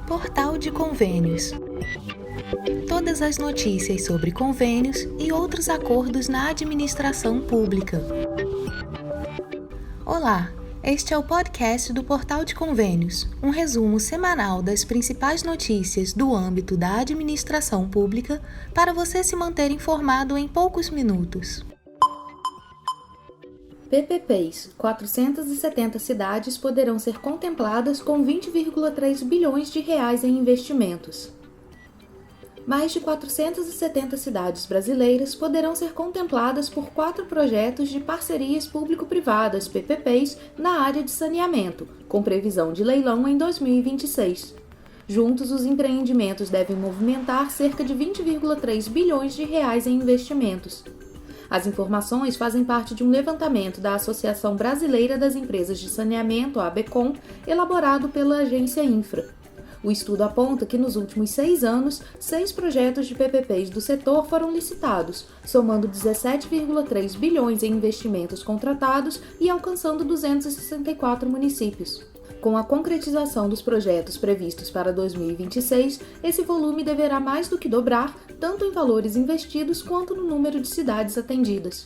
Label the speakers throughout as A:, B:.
A: Portal de Convênios. Todas as notícias sobre convênios e outros acordos na administração pública. Olá, este é o podcast do Portal de Convênios, um resumo semanal das principais notícias do âmbito da administração pública para você se manter informado em poucos minutos. PPPs, 470 cidades poderão ser contempladas com 20,3 bilhões de reais em investimentos. Mais de 470 cidades brasileiras poderão ser contempladas por 4 projetos de parcerias público-privadas, PPPs, na área de saneamento, com previsão de leilão em 2026. Juntos, os empreendimentos devem movimentar cerca de 20,3 bilhões de reais em investimentos. As informações fazem parte de um levantamento da Associação Brasileira das Empresas de Saneamento, a ABECOM, elaborado pela agência Infra. O estudo aponta que nos últimos 6 anos, 6 projetos de PPPs do setor foram licitados, somando 17,3 bilhões em investimentos contratados e alcançando 264 municípios. Com a concretização dos projetos previstos para 2026, esse volume deverá mais do que dobrar, tanto em valores investidos quanto no número de cidades atendidas.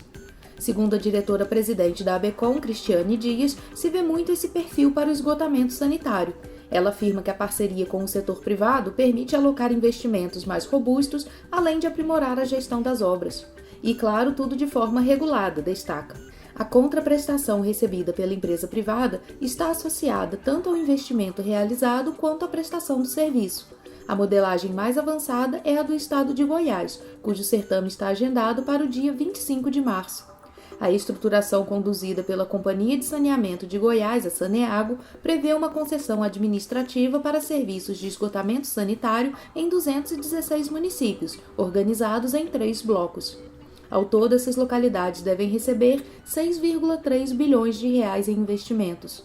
A: Segundo a diretora-presidente da ABECOM, Cristiane Dias, se vê muito esse perfil para o esgotamento sanitário. Ela afirma que a parceria com o setor privado permite alocar investimentos mais robustos, além de aprimorar a gestão das obras. E, claro, tudo de forma regulada, destaca. A contraprestação recebida pela empresa privada está associada tanto ao investimento realizado quanto à prestação do serviço. A modelagem mais avançada é a do estado de Goiás, cujo certame está agendado para o dia 25 de março. A estruturação conduzida pela Companhia de Saneamento de Goiás, a Saneago, prevê uma concessão administrativa para serviços de esgotamento sanitário em 216 municípios, organizados em 3 blocos. Ao todo, essas localidades devem receber 6,3 bilhões de reais em investimentos.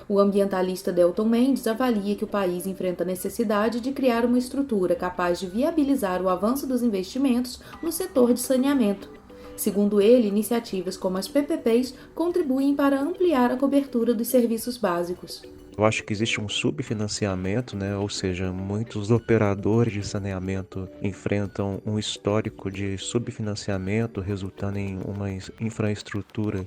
A: O ambientalista Delton Mendes avalia que o país enfrenta a necessidade de criar uma estrutura capaz de viabilizar o avanço dos investimentos no setor de saneamento. Segundo ele, iniciativas como as PPPs contribuem para ampliar a cobertura dos serviços básicos.
B: Eu acho que existe um subfinanciamento, ou seja, muitos operadores de saneamento enfrentam um histórico de subfinanciamento, resultando em uma infraestrutura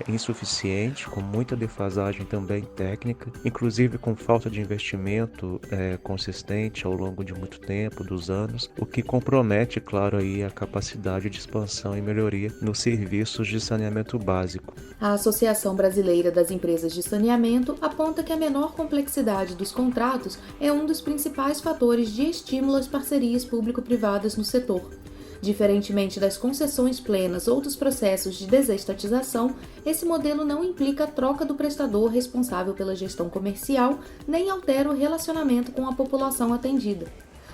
B: insuficiente, com muita defasagem também técnica, inclusive com falta de investimento consistente ao longo de muito tempo, dos anos, o que compromete, claro, aí a capacidade de expansão e melhoria nos serviços de saneamento básico.
A: A Associação Brasileira das Empresas de Saneamento aponta que a menor complexidade dos contratos é um dos principais fatores de estímulo às parcerias público-privadas no setor. Diferentemente das concessões plenas ou dos processos de desestatização, esse modelo não implica a troca do prestador responsável pela gestão comercial, nem altera o relacionamento com a população atendida.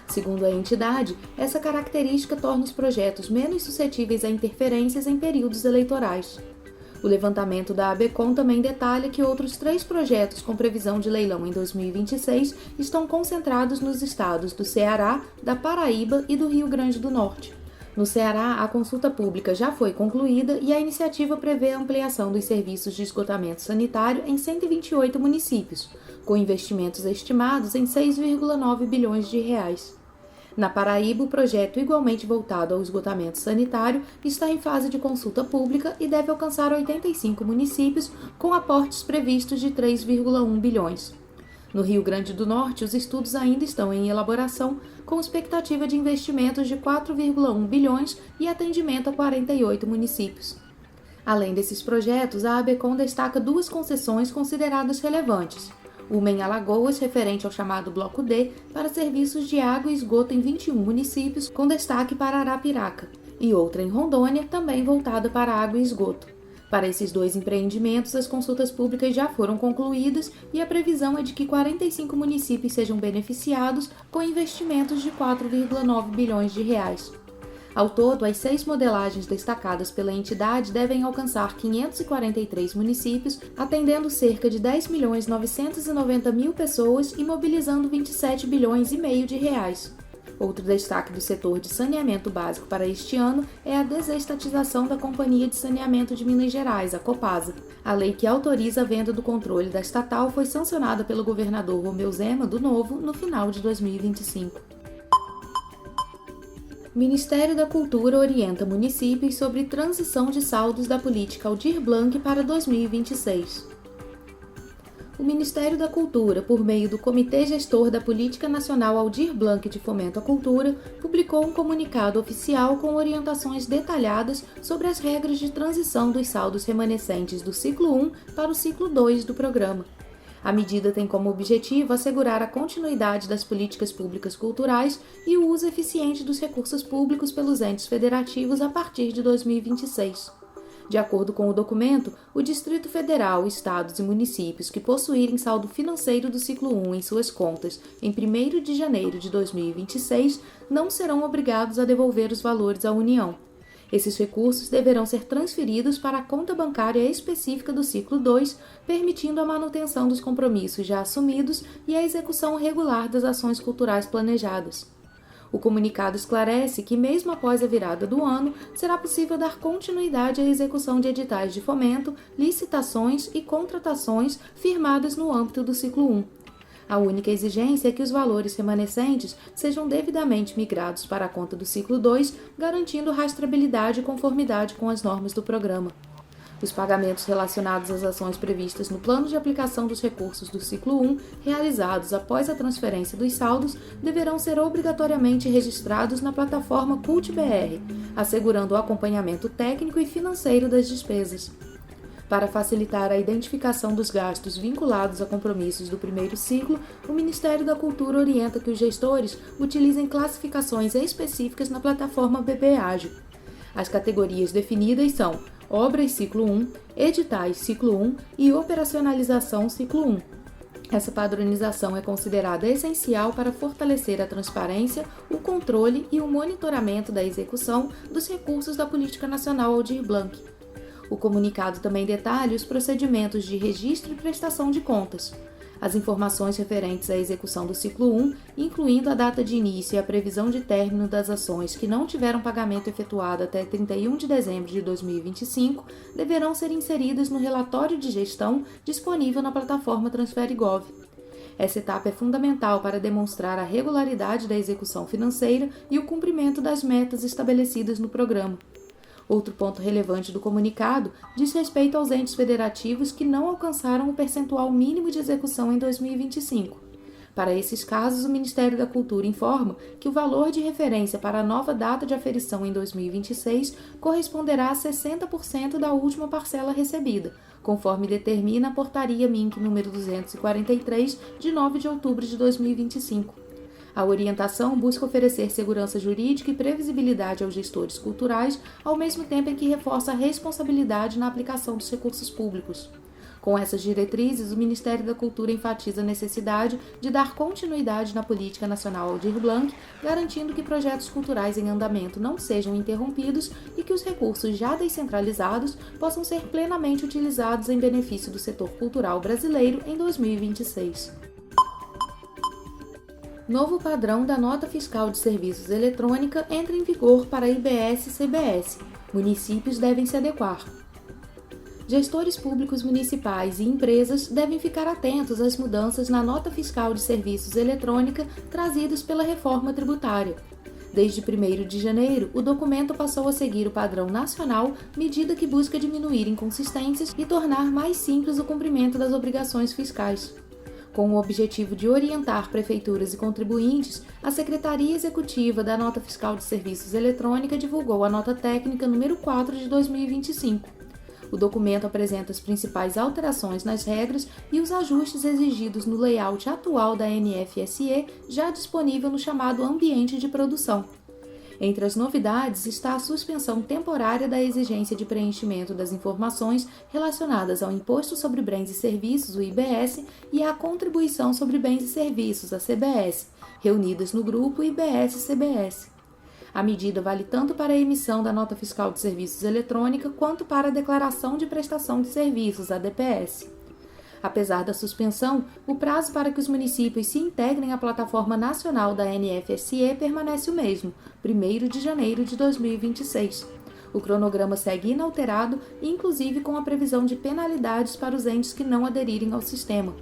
A: Segundo a entidade, essa característica torna os projetos menos suscetíveis a interferências em períodos eleitorais. O levantamento da ABECOM também detalha que outros 3 projetos com previsão de leilão em 2026 estão concentrados nos estados do Ceará, da Paraíba e do Rio Grande do Norte. No Ceará, a consulta pública já foi concluída e a iniciativa prevê a ampliação dos serviços de esgotamento sanitário em 128 municípios, com investimentos estimados em 6,9 bilhões de reais. Na Paraíba, o projeto, igualmente voltado ao esgotamento sanitário, está em fase de consulta pública e deve alcançar 85 municípios, com aportes previstos de 3,1 bilhões. No Rio Grande do Norte, os estudos ainda estão em elaboração, com expectativa de investimentos de 4,1 bilhões e atendimento a 48 municípios. Além desses projetos, a ABECOM destaca 2 concessões consideradas relevantes. Uma em Alagoas, referente ao chamado Bloco D, para serviços de água e esgoto em 21 municípios, com destaque para Arapiraca, e outra em Rondônia, também voltada para água e esgoto. Para esses 2 empreendimentos, as consultas públicas já foram concluídas e a previsão é de que 45 municípios sejam beneficiados com investimentos de 4,9 bilhões de reais. Ao todo, as 6 modelagens destacadas pela entidade devem alcançar 543 municípios, atendendo cerca de 10.990.000 pessoas e mobilizando 27 bilhões e meio de reais. Outro destaque do setor de saneamento básico para este ano é a desestatização da Companhia de Saneamento de Minas Gerais, a Copasa. A lei que autoriza a venda do controle da estatal foi sancionada pelo governador Romeu Zema, do Novo, no final de 2025. O Ministério da Cultura orienta municípios sobre transição de saldos da política Aldir Blanc para 2026. O Ministério da Cultura, por meio do Comitê Gestor da Política Nacional Aldir Blanc de Fomento à Cultura, publicou um comunicado oficial com orientações detalhadas sobre as regras de transição dos saldos remanescentes do ciclo 1 para o ciclo 2 do programa. A medida tem como objetivo assegurar a continuidade das políticas públicas culturais e o uso eficiente dos recursos públicos pelos entes federativos a partir de 2026. De acordo com o documento, o Distrito Federal, estados e municípios que possuírem saldo financeiro do ciclo 1 em suas contas em 1º de janeiro de 2026 não serão obrigados a devolver os valores à União. Esses recursos deverão ser transferidos para a conta bancária específica do ciclo 2, permitindo a manutenção dos compromissos já assumidos e a execução regular das ações culturais planejadas. O comunicado esclarece que, mesmo após a virada do ano, será possível dar continuidade à execução de editais de fomento, licitações e contratações firmadas no âmbito do ciclo 1. A única exigência é que os valores remanescentes sejam devidamente migrados para a conta do ciclo 2, garantindo rastreabilidade e conformidade com as normas do programa. Os pagamentos relacionados às ações previstas no plano de aplicação dos recursos do ciclo 1, realizados após a transferência dos saldos, deverão ser obrigatoriamente registrados na plataforma CultBR, assegurando o acompanhamento técnico e financeiro das despesas. Para facilitar a identificação dos gastos vinculados a compromissos do primeiro ciclo, o Ministério da Cultura orienta que os gestores utilizem classificações específicas na plataforma BBAgio. As categorias definidas são Obras Ciclo 1, Editais Ciclo 1 e Operacionalização Ciclo 1. Essa padronização é considerada essencial para fortalecer a transparência, o controle e o monitoramento da execução dos recursos da Política Nacional Aldir Blanc. O comunicado também detalha os procedimentos de registro e prestação de contas. As informações referentes à execução do ciclo 1, incluindo a data de início e a previsão de término das ações que não tiveram pagamento efetuado até 31 de dezembro de 2025, deverão ser inseridas no relatório de gestão disponível na plataforma TransfereGov. Essa etapa é fundamental para demonstrar a regularidade da execução financeira e o cumprimento das metas estabelecidas no programa. Outro ponto relevante do comunicado diz respeito aos entes federativos que não alcançaram o percentual mínimo de execução em 2025. Para esses casos, o Ministério da Cultura informa que o valor de referência para a nova data de aferição em 2026 corresponderá a 60% da última parcela recebida, conforme determina a Portaria MINC número 243, de 9 de outubro de 2025. A orientação busca oferecer segurança jurídica e previsibilidade aos gestores culturais, ao mesmo tempo em que reforça a responsabilidade na aplicação dos recursos públicos. Com essas diretrizes, o Ministério da Cultura enfatiza a necessidade de dar continuidade na Política Nacional Aldir Blanc, garantindo que projetos culturais em andamento não sejam interrompidos e que os recursos já descentralizados possam ser plenamente utilizados em benefício do setor cultural brasileiro em 2026. Novo padrão da Nota Fiscal de Serviços Eletrônica entra em vigor para IBS e CBS. Municípios devem se adequar. Gestores públicos municipais e empresas devem ficar atentos às mudanças na Nota Fiscal de Serviços Eletrônica trazidas pela reforma tributária. Desde 1º de janeiro, o documento passou a seguir o padrão nacional, medida que busca diminuir inconsistências e tornar mais simples o cumprimento das obrigações fiscais. Com o objetivo de orientar prefeituras e contribuintes, a Secretaria Executiva da Nota Fiscal de Serviços Eletrônica divulgou a Nota Técnica número 4 de 2025. O documento apresenta as principais alterações nas regras e os ajustes exigidos no layout atual da NFSE, já disponível no chamado ambiente de produção. Entre as novidades está a suspensão temporária da exigência de preenchimento das informações relacionadas ao Imposto sobre Bens e Serviços, o IBS, e à Contribuição sobre Bens e Serviços, a CBS, reunidas no grupo IBS-CBS. A medida vale tanto para a emissão da Nota Fiscal de Serviços Eletrônica quanto para a Declaração de Prestação de Serviços, a DPS. Apesar da suspensão, o prazo para que os municípios se integrem à plataforma nacional da NFSE permanece o mesmo, 1º de janeiro de 2026. O cronograma segue inalterado, inclusive com a previsão de penalidades para os entes que não aderirem ao sistema.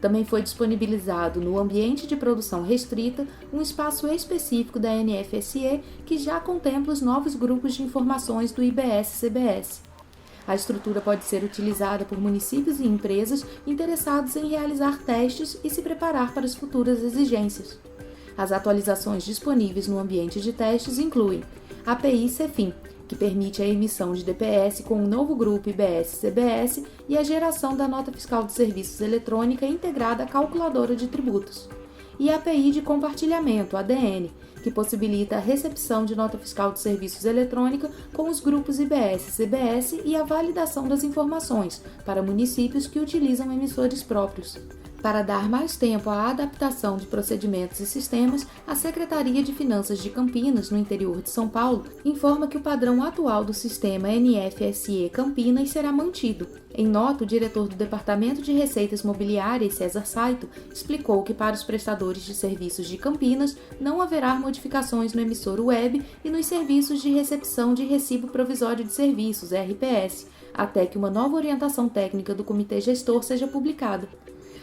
A: Também foi disponibilizado no ambiente de produção restrita um espaço específico da NFSE que já contempla os novos grupos de informações do IBS-CBS. A estrutura pode ser utilizada por municípios e empresas interessados em realizar testes e se preparar para as futuras exigências. As atualizações disponíveis no ambiente de testes incluem a API CEFIM, que permite a emissão de DPS com o novo grupo IBS-CBS e a geração da nota fiscal de serviços eletrônica integrada à calculadora de tributos. E a API de compartilhamento, ADN, que possibilita a recepção de nota fiscal de serviços eletrônica com os grupos IBS-CBS e a validação das informações para municípios que utilizam emissores próprios. Para dar mais tempo à adaptação de procedimentos e sistemas, a Secretaria de Finanças de Campinas, no interior de São Paulo, informa que o padrão atual do sistema NFSE Campinas será mantido. Em nota, o diretor do Departamento de Receitas Mobiliárias, César Saito, explicou que para os prestadores de serviços de Campinas não haverá modificações no emissor web e nos serviços de recepção de recibo provisório de serviços, RPS, até que uma nova orientação técnica do Comitê Gestor seja publicada.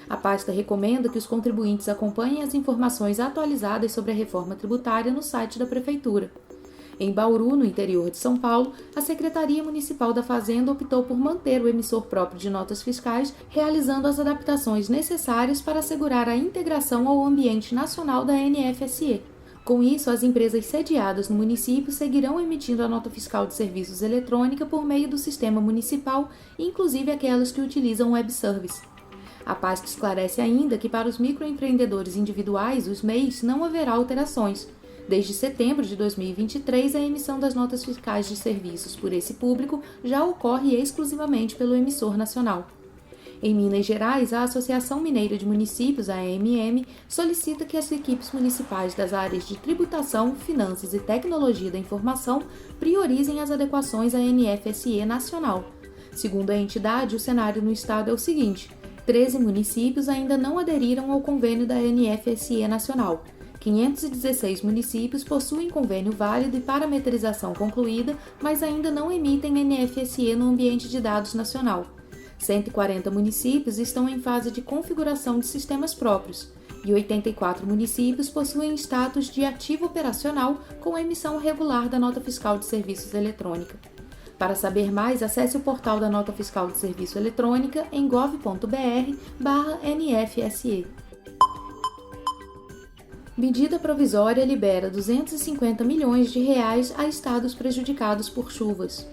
A: A pasta recomenda que os contribuintes acompanhem as informações atualizadas sobre a reforma tributária no site da Prefeitura. Em Bauru, no interior de São Paulo, a Secretaria Municipal da Fazenda optou por manter o emissor próprio de notas fiscais, realizando as adaptações necessárias para assegurar a integração ao ambiente nacional da NFSE. Com isso, as empresas sediadas no município seguirão emitindo a nota fiscal de serviços eletrônica por meio do sistema municipal, inclusive aquelas que utilizam web service. A pasta esclarece ainda que para os microempreendedores individuais, os MEIs, não haverá alterações. Desde setembro de 2023, a emissão das notas fiscais de serviços por esse público já ocorre exclusivamente pelo emissor nacional. Em Minas Gerais, a Associação Mineira de Municípios, a AMM, solicita que as equipes municipais das áreas de tributação, finanças e tecnologia da informação priorizem as adequações à NFSE nacional. Segundo a entidade, o cenário no estado é o seguinte: 13 municípios ainda não aderiram ao convênio da NFSE nacional. 516 municípios possuem convênio válido e parametrização concluída, mas ainda não emitem NFSE no ambiente de dados nacional. 140 municípios estão em fase de configuração de sistemas próprios e 84 municípios possuem status de ativo operacional com a emissão regular da nota fiscal de serviços eletrônica. Para saber mais, acesse o portal da Nota Fiscal de Serviço Eletrônica em gov.br/NFSE. Medida provisória libera 250 milhões de reais a estados prejudicados por chuvas.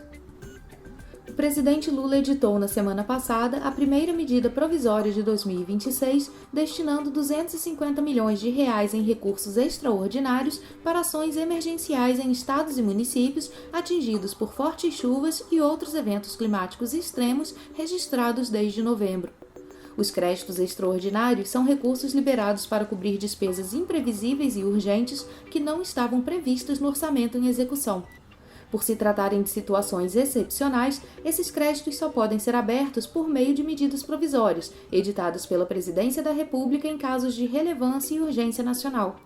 A: O presidente Lula editou na semana passada a primeira medida provisória de 2026, destinando 250 milhões de reais em recursos extraordinários para ações emergenciais em estados e municípios atingidos por fortes chuvas e outros eventos climáticos extremos registrados desde novembro. Os créditos extraordinários são recursos liberados para cobrir despesas imprevisíveis e urgentes que não estavam previstas no orçamento em execução. Por se tratarem de situações excepcionais, esses créditos só podem ser abertos por meio de medidas provisórias, editadas pela Presidência da República em casos de relevância e urgência nacional.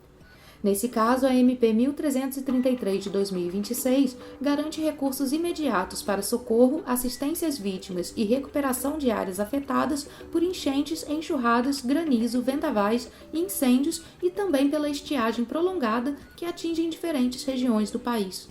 A: Nesse caso, a MP 1333 de 2026 garante recursos imediatos para socorro, assistência às vítimas e recuperação de áreas afetadas por enchentes, enxurradas, granizo, vendavais e incêndios e também pela estiagem prolongada que atingem diferentes regiões do país.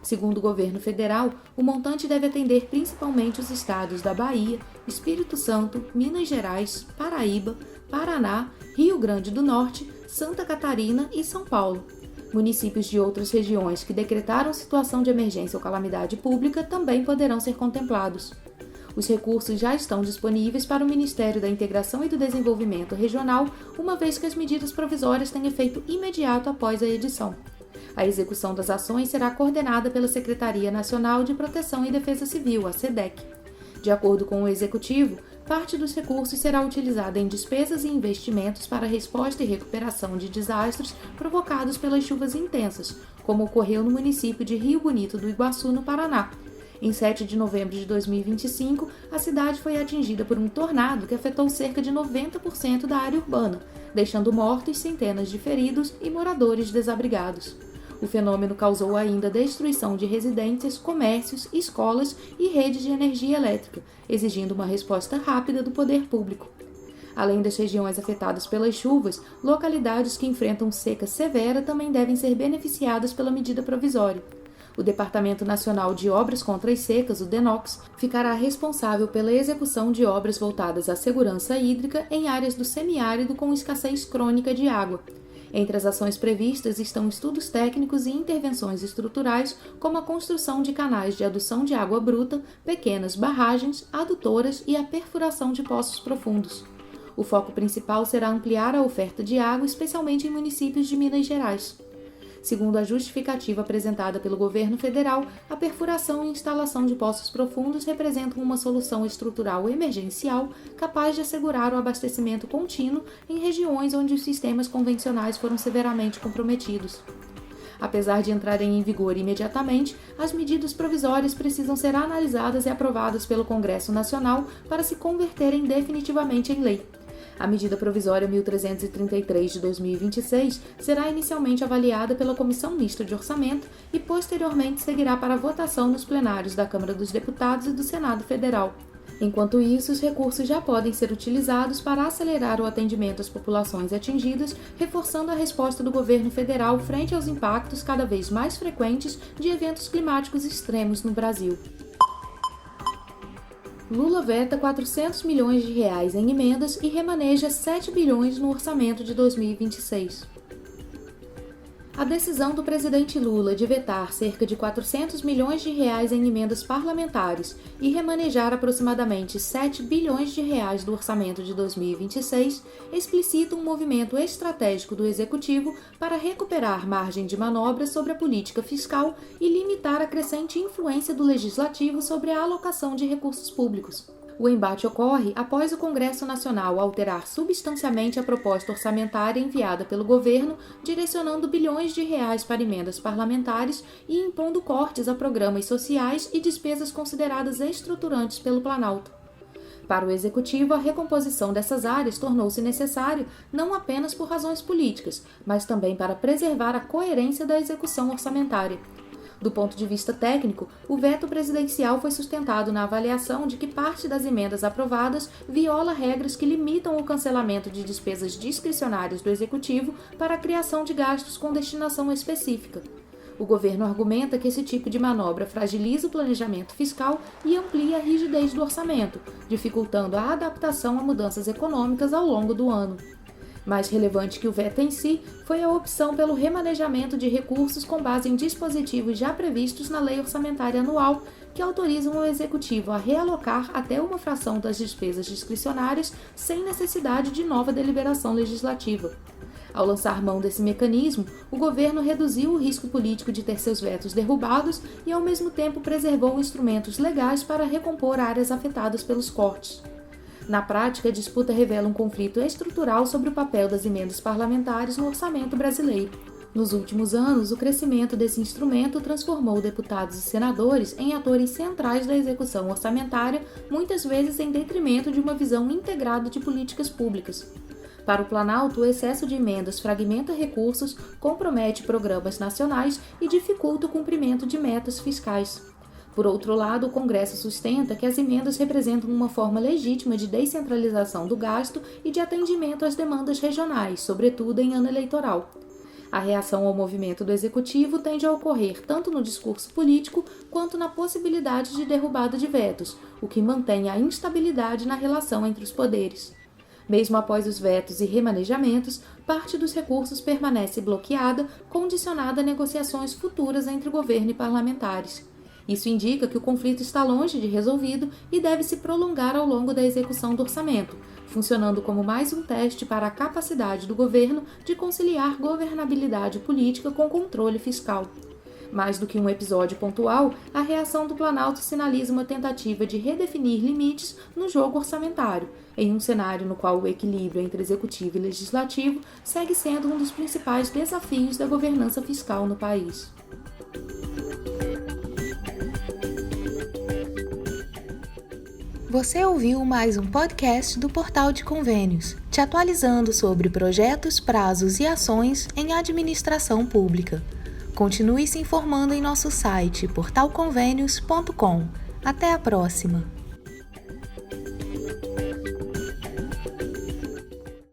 A: Segundo o governo federal, o montante deve atender principalmente os estados da Bahia, Espírito Santo, Minas Gerais, Paraíba, Paraná, Rio Grande do Norte, Santa Catarina e São Paulo. Municípios de outras regiões que decretaram situação de emergência ou calamidade pública também poderão ser contemplados. Os recursos já estão disponíveis para o Ministério da Integração e do Desenvolvimento Regional, uma vez que as medidas provisórias têm efeito imediato após a edição. A execução das ações será coordenada pela Secretaria Nacional de Proteção e Defesa Civil, a SEDEC. De acordo com o Executivo, parte dos recursos será utilizada em despesas e investimentos para resposta e recuperação de desastres provocados pelas chuvas intensas, como ocorreu no município de Rio Bonito do Iguaçu, no Paraná, Em 7 de novembro de 2025, a cidade foi atingida por um tornado que afetou cerca de 90% da área urbana, deixando mortos, centenas de feridos e moradores desabrigados. O fenômeno causou ainda destruição de residências, comércios, escolas e redes de energia elétrica, exigindo uma resposta rápida do poder público. Além das regiões afetadas pelas chuvas, localidades que enfrentam seca severa também devem ser beneficiadas pela medida provisória. O Departamento Nacional de Obras contra as Secas, o DENOX, ficará responsável pela execução de obras voltadas à segurança hídrica em áreas do semiárido com escassez crônica de água. Entre as ações previstas estão estudos técnicos e intervenções estruturais, como a construção de canais de adução de água bruta, pequenas barragens, adutoras e a perfuração de poços profundos. O foco principal será ampliar a oferta de água, especialmente em municípios de Minas Gerais. Segundo a justificativa apresentada pelo governo federal, a perfuração e instalação de poços profundos representam uma solução estrutural emergencial capaz de assegurar o abastecimento contínuo em regiões onde os sistemas convencionais foram severamente comprometidos. Apesar de entrarem em vigor imediatamente, as medidas provisórias precisam ser analisadas e aprovadas pelo Congresso Nacional para se converterem definitivamente em lei. A medida provisória 1333 de 2026 será inicialmente avaliada pela Comissão Mista de Orçamento e posteriormente seguirá para votação nos plenários da Câmara dos Deputados e do Senado Federal. Enquanto isso, os recursos já podem ser utilizados para acelerar o atendimento às populações atingidas, reforçando a resposta do governo federal frente aos impactos cada vez mais frequentes de eventos climáticos extremos no Brasil. Lula veta 400 milhões de reais em emendas e remaneja 7 bilhões no orçamento de 2026. A decisão do presidente Lula de vetar cerca de 400 milhões de reais em emendas parlamentares e remanejar aproximadamente 7 bilhões de reais do orçamento de 2026 explicita um movimento estratégico do Executivo para recuperar margem de manobra sobre a política fiscal e limitar a crescente influência do Legislativo sobre a alocação de recursos públicos. O embate ocorre após o Congresso Nacional alterar substancialmente a proposta orçamentária enviada pelo governo, direcionando bilhões de reais para emendas parlamentares e impondo cortes a programas sociais e despesas consideradas estruturantes pelo Planalto. Para o Executivo, a recomposição dessas áreas tornou-se necessária não apenas por razões políticas, mas também para preservar a coerência da execução orçamentária. Do ponto de vista técnico, o veto presidencial foi sustentado na avaliação de que parte das emendas aprovadas viola regras que limitam o cancelamento de despesas discricionárias do Executivo para a criação de gastos com destinação específica. O governo argumenta que esse tipo de manobra fragiliza o planejamento fiscal e amplia a rigidez do orçamento, dificultando a adaptação a mudanças econômicas ao longo do ano. Mais relevante que o veto em si foi a opção pelo remanejamento de recursos com base em dispositivos já previstos na Lei Orçamentária Anual, que autorizam o Executivo a realocar até uma fração das despesas discricionárias sem necessidade de nova deliberação legislativa. Ao lançar mão desse mecanismo, o governo reduziu o risco político de ter seus vetos derrubados e, ao mesmo tempo, preservou instrumentos legais para recompor áreas afetadas pelos cortes. Na prática, a disputa revela um conflito estrutural sobre o papel das emendas parlamentares no orçamento brasileiro. Nos últimos anos, o crescimento desse instrumento transformou deputados e senadores em atores centrais da execução orçamentária, muitas vezes em detrimento de uma visão integrada de políticas públicas. Para o Planalto, o excesso de emendas fragmenta recursos, compromete programas nacionais e dificulta o cumprimento de metas fiscais. Por outro lado, o Congresso sustenta que as emendas representam uma forma legítima de descentralização do gasto e de atendimento às demandas regionais, sobretudo em ano eleitoral. A reação ao movimento do Executivo tende a ocorrer tanto no discurso político quanto na possibilidade de derrubada de vetos, o que mantém a instabilidade na relação entre os poderes. Mesmo após os vetos e remanejamentos, parte dos recursos permanece bloqueada, condicionada a negociações futuras entre governo e parlamentares. Isso indica que o conflito está longe de resolvido e deve se prolongar ao longo da execução do orçamento, funcionando como mais um teste para a capacidade do governo de conciliar governabilidade política com controle fiscal. Mais do que um episódio pontual, a reação do Planalto sinaliza uma tentativa de redefinir limites no jogo orçamentário, em um cenário no qual o equilíbrio entre executivo e legislativo segue sendo um dos principais desafios da governança fiscal no país. Você ouviu mais um podcast do Portal de Convênios, te atualizando sobre projetos, prazos e ações em administração pública. Continue se informando em nosso site portalconvenios.com. Até a próxima!